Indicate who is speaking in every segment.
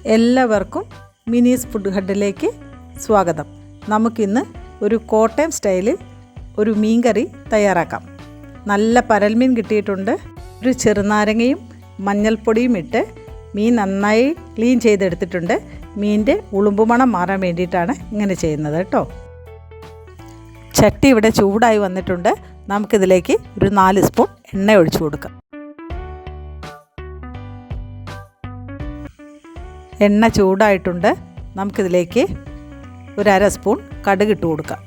Speaker 1: എല്ലാവർക്കും മിനീസ് ഫുഡ് ഹഡിലേക്ക് സ്വാഗതം. നമുക്കിന്ന് ഒരു കോട്ടയം സ്റ്റൈലിൽ ഒരു മീൻകറി തയ്യാറാക്കാം. നല്ല പരൽമീൻ കിട്ടിയിട്ടുണ്ട്. ഒരു ചെറുനാരങ്ങയും മഞ്ഞൾപ്പൊടിയും ഇട്ട് മീൻ നന്നായി ക്ലീൻ ചെയ്തെടുത്തിട്ടുണ്ട്. മീനിൻ്റെ ഉളുമ്പുമണം മാറാൻ വേണ്ടിയിട്ടാണ് ഇങ്ങനെ ചെയ്യുന്നത് കേട്ടോ. ചട്ടി ഇവിടെ ചൂടായി വന്നിട്ടുണ്ട്. നമുക്കിതിലേക്ക് ഒരു 4 സ്പൂൺ എണ്ണ ഒഴിച്ചു കൊടുക്കാം. എണ്ണ ചൂടായിട്ടുണ്ട്. നമുക്കിതിലേക്ക് ഒരു 1/2 സ്പൂൺ കടുക് ഇട്ട് കൊടുക്കാം.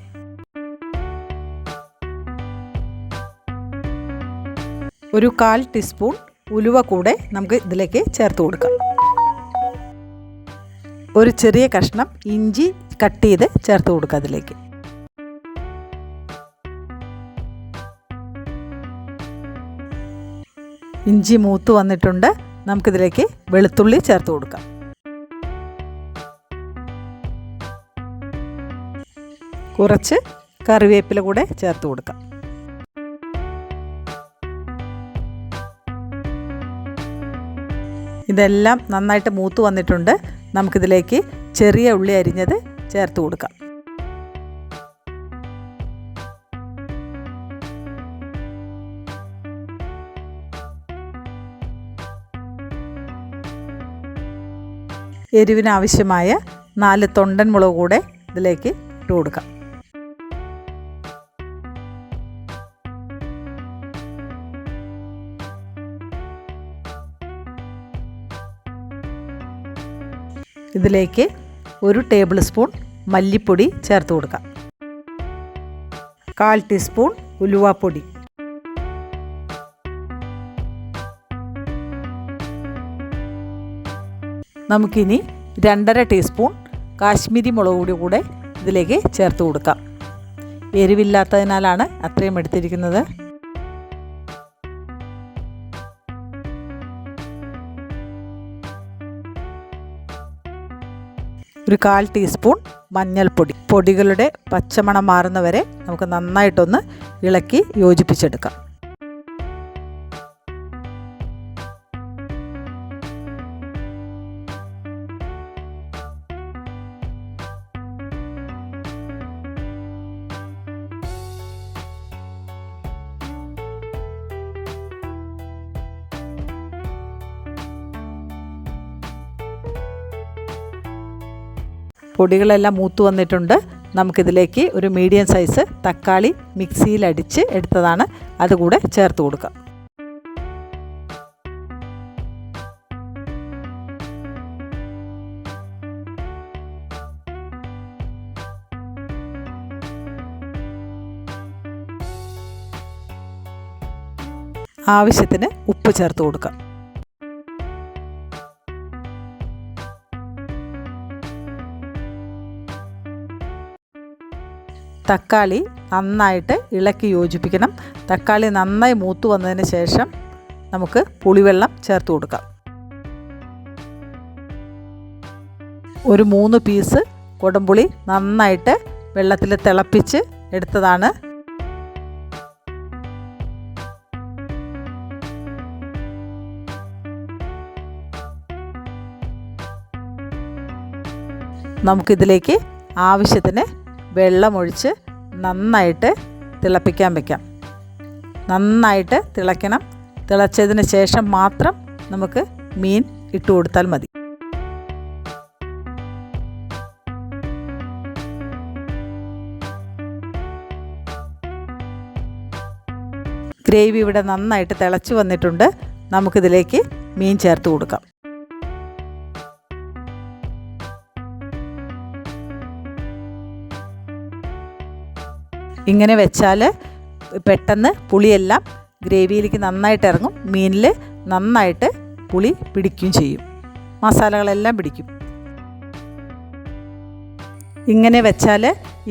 Speaker 1: ഒരു 1/4 ടീസ്പൂൺ ഉലുവ കൂടെ നമുക്ക് ഇതിലേക്ക് ചേർത്ത് കൊടുക്കാം. ഒരു ചെറിയ കഷ്ണം ഇഞ്ചി കട്ട് ചെയ്ത് ചേർത്ത് കൊടുക്കാം അതിലേക്ക്. ഇഞ്ചി മൂത്ത് വന്നിട്ടുണ്ട്. നമുക്കിതിലേക്ക് വെളുത്തുള്ളി ചേർത്ത് കൊടുക്കാം. കുറച്ച് കറിവേപ്പില കൂടെ ചേർത്ത് കൊടുക്കാം. ഇതെല്ലാം നന്നായിട്ട് മൂത്ത് വന്നിട്ടുണ്ട്. നമുക്കിതിലേക്ക് ചെറിയ ഉള്ളി അരിഞ്ഞത് ചേർത്ത് കൊടുക്കാം. എരിവിനാവശ്യമായ 4 തൊണ്ടൻ മുളക് കൂടെ ഇതിലേക്ക് ഇട്ട് കൊടുക്കാം. ഇതിലേക്ക് 1 ടേബിൾ സ്പൂൺ മല്ലിപ്പൊടി ചേർത്ത് കൊടുക്കാം. 1/4 ടീസ്പൂൺ ഉലുവാപ്പൊടി, നമുക്കിനി 2.5 ടീസ്പൂൺ കാശ്മീരി മുളക് പൊടി കൂടെ ഇതിലേക്ക് ചേർത്ത് കൊടുക്കാം. എരിവില്ലാത്തതിനാലാണ് അത്രയും എടുത്തിരിക്കുന്നത്. ഒരു 1/4 ടീസ്പൂൺ മഞ്ഞൾപ്പൊടി. പൊടികളുടെ പച്ചമണം മാറുന്നവരെ നമുക്ക് നന്നായിട്ടൊന്ന് ഇളക്കി യോജിപ്പിച്ചെടുക്കാം. പൊടികളെല്ലാം മൂത്ത് വന്നിട്ടുണ്ട്. നമുക്കിതിലേക്ക് ഒരു മീഡിയം സൈസ് തക്കാളി മിക്സിയിൽ അടിച്ച് എടുത്തതാണ്, അതുകൂടെ ചേർത്ത് കൊടുക്കാം. ആവശ്യത്തിന് ഉപ്പ് ചേർത്ത് കൊടുക്കാം. തക്കാളി നന്നായിട്ട് ഇളക്കി യോജിപ്പിക്കണം. തക്കാളി നന്നായി മൂത്ത് വന്നതിന് ശേഷം നമുക്ക് പുളിവെള്ളം ചേർത്ത് കൊടുക്കാം. ഒരു 3 പീസ് കൊടംപുളി നന്നായിട്ട് വെള്ളത്തിൽ തിളപ്പിച്ച് എടുത്തതാണ്. നമുക്കിതിലേക്ക് ആവശ്യത്തിന് വെള്ളമൊഴിച്ച് നന്നായിട്ട് തിളപ്പിക്കാൻ വയ്ക്കാം. നന്നായിട്ട് തിളയ്ക്കണം. തിളച്ചതിന് ശേഷം മാത്രം നമുക്ക് മീൻ ഇട്ട് കൊടുത്താൽ മതി. ഗ്രേവി ഇവിടെ നന്നായിട്ട് തിളച്ച് വന്നിട്ടുണ്ട്. നമുക്കിതിലേക്ക് മീൻ ചേർത്ത് കൊടുക്കാം. ഇങ്ങനെ വെച്ചാൽ പെട്ടെന്ന് പുളിയെല്ലാം ഗ്രേവിയിലേക്ക് നന്നായിട്ട് ഇറങ്ങും. മീനിൽ നന്നായിട്ട് പുളി പിടിക്കുകയും ചെയ്യും. മസാലകളെല്ലാം പിടിക്കും. ഇങ്ങനെ വെച്ചാൽ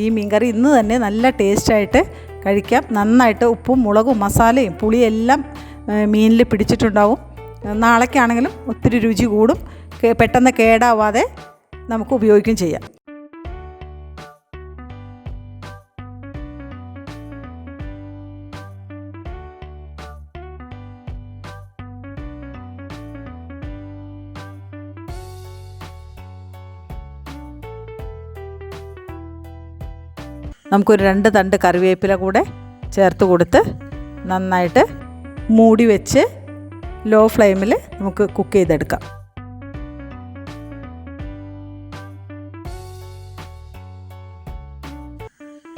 Speaker 1: ഈ മീൻകറി ഇന്ന് തന്നെ നല്ല ടേസ്റ്റായിട്ട് കഴിക്കാം. നന്നായിട്ട് ഉപ്പും മുളകും മസാലയും പുളിയെല്ലാം മീനിൽ പിടിച്ചിട്ടുണ്ടാവും. നാളേക്കാണെങ്കിലും ഒത്തിരി രുചി കൂടും. പെട്ടെന്ന് കേടാവാതെ നമുക്ക് ഉപയോഗിക്കുകയും ചെയ്യാം. നമുക്കൊരു 2 തണ്ട് കറിവേപ്പില കൂടെ ചേർത്ത് കൊടുത്ത് നന്നായിട്ട് മൂടി വെച്ച് ലോ ഫ്ലെയിമിൽ നമുക്ക് കുക്ക് ചെയ്തെടുക്കാം.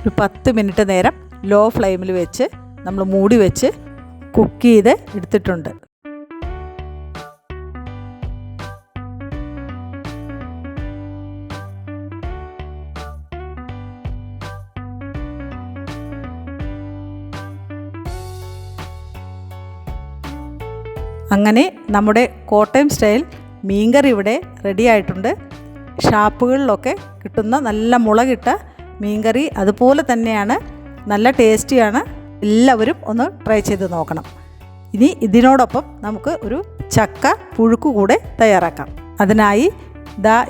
Speaker 1: ഒരു 10 മിനിറ്റ് നേരം ലോ ഫ്ലെയിമിൽ വെച്ച് നമ്മൾ മൂടി വെച്ച് കുക്ക് ചെയ്ത് എടുത്തിട്ടുണ്ട്. അങ്ങനെ നമ്മുടെ കോട്ടയം സ്റ്റൈൽ മീൻകറി ഇവിടെ റെഡി ആയിട്ടുണ്ട്. ഷാപ്പുകളിലൊക്കെ കിട്ടുന്ന നല്ല മുളകിട്ട മീൻകറി അതുപോലെ തന്നെയാണ്, നല്ല ടേസ്റ്റിയാണ്. എല്ലാവരും ഒന്ന് ട്രൈ ചെയ്ത് നോക്കണം. ഇനി ഇതിനോടൊപ്പം നമുക്ക് ഒരു ചക്ക പുഴുക്ക് കൂടെ തയ്യാറാക്കാം. അതിനായി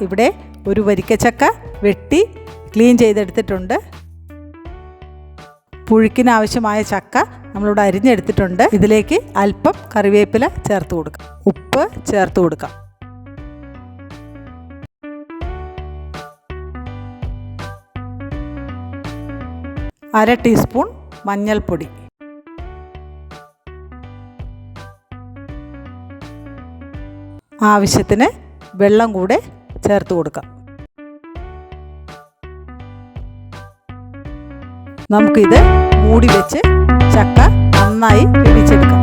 Speaker 1: ഇവിടെ ഒരു വരിക്കച്ചക്ക വെട്ടി ക്ലീൻ ചെയ്തെടുത്തിട്ടുണ്ട്. പുഴുക്കിനാവശ്യമായ ചക്ക നമ്മളിവിടെ അരിഞ്ഞെടുത്തിട്ടുണ്ട്. ഇതിലേക്ക് അല്പം കറിവേപ്പില ചേർത്ത് കൊടുക്കാം, ഉപ്പ് ചേർത്ത് കൊടുക്കാം. അര ടീസ്പൂൺ മഞ്ഞൾപ്പൊടി, ആവശ്യത്തിന് വെള്ളം കൂടെ ചേർത്ത് കൊടുക്കാം. നമുക്കിത് മൂടി വെച്ച് ചക്ക നന്നായി വേവിച്ചെടുക്കാം.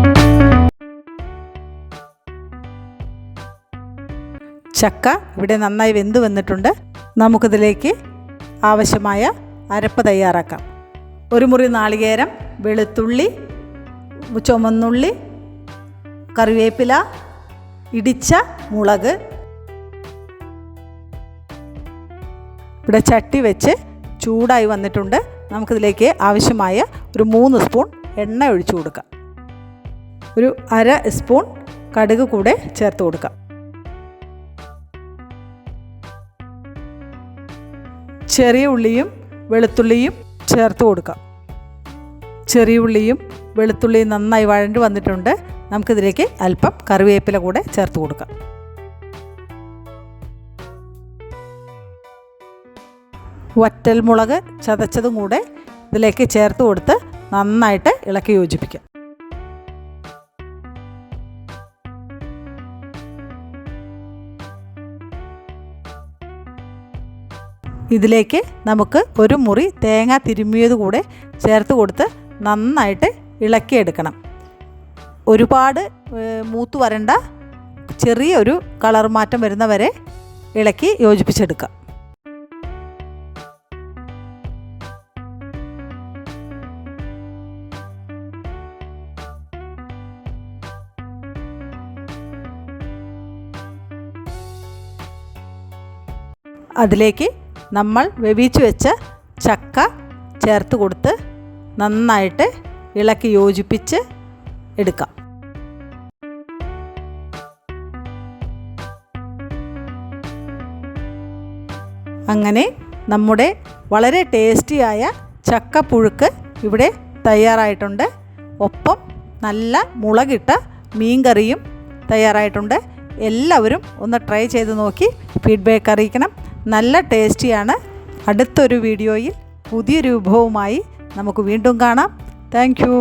Speaker 1: ചക്ക ഇവിടെ നന്നായി വെന്ത് വന്നിട്ടുണ്ട്. നമുക്കിതിലേക്ക് ആവശ്യമായ അരപ്പ് തയ്യാറാക്കാം. ഒരു മുറി നാളികേരം, വെളുത്തുള്ളി, ചുമന്നുള്ളി, കറിവേപ്പില, ഇടിച്ച മുളക്. ഇവിടെ ചട്ടി വെച്ച് ചൂടായി വന്നിട്ടുണ്ട്. നമുക്കിതിലേക്ക് ആവശ്യമായ ഒരു 3 സ്പൂൺ എണ്ണ ഒഴിച്ചു കൊടുക്കാം. ഒരു അര സ്പൂൺ കടുക് കൂടെ ചേർത്ത് കൊടുക്കാം. ചെറിയ ഉള്ളിയും വെളുത്തുള്ളിയും ചേർത്ത് കൊടുക്കാം. ചെറിയ ഉള്ളിയും വെളുത്തുള്ളിയും നന്നായി വഴണ്ട് വന്നിട്ടുണ്ട്. നമുക്കിതിലേക്ക് അല്പം കറിവേപ്പില കൂടെ ചേർത്ത് കൊടുക്കാം. വറ്റൽമുളക് ചതച്ചതും കൂടെ ഇതിലേക്ക് ചേർത്ത് കൊടുത്ത് നന്നായിട്ട് ഇളക്കി യോജിപ്പിക്കാം. ഇതിലേക്ക് നമുക്ക് ഒരു മുറി തേങ്ങ തിരുമ്മിയത് കൂടെ ചേർത്ത് കൊടുത്ത് നന്നായിട്ട് ഇളക്കിയെടുക്കണം. ഒരുപാട് മൂത്ത് വരണ്ട, ചെറിയൊരു കളർ മാറ്റം വരുന്നവരെ ഇളക്കി യോജിപ്പിച്ചെടുക്കാം. അതിലേക്ക് നമ്മൾ വേവിച്ച് വെച്ച ചക്ക ചേർത്ത് കൊടുത്ത് നന്നായിട്ട് ഇളക്കി യോജിപ്പിച്ച് എടുക്കാം. അങ്ങനെ നമ്മുടെ വളരെ ടേസ്റ്റിയായ ചക്കപ്പുഴുക്ക് ഇവിടെ തയ്യാറായിട്ടുണ്ട്. ഒപ്പം നല്ല മുളകിട്ട മീൻകറിയും തയ്യാറായിട്ടുണ്ട്. എല്ലാവരും ഒന്ന് ട്രൈ ചെയ്ത് നോക്കി ഫീഡ്ബാക്ക് അറിയിക്കണം. നല്ല ടേസ്റ്റിയാണ്. അടുത്തൊരു വീഡിയോയിൽ പുതിയൊരു വിഭവവുമായി നമുക്ക് വീണ്ടും കാണാം. Thank you.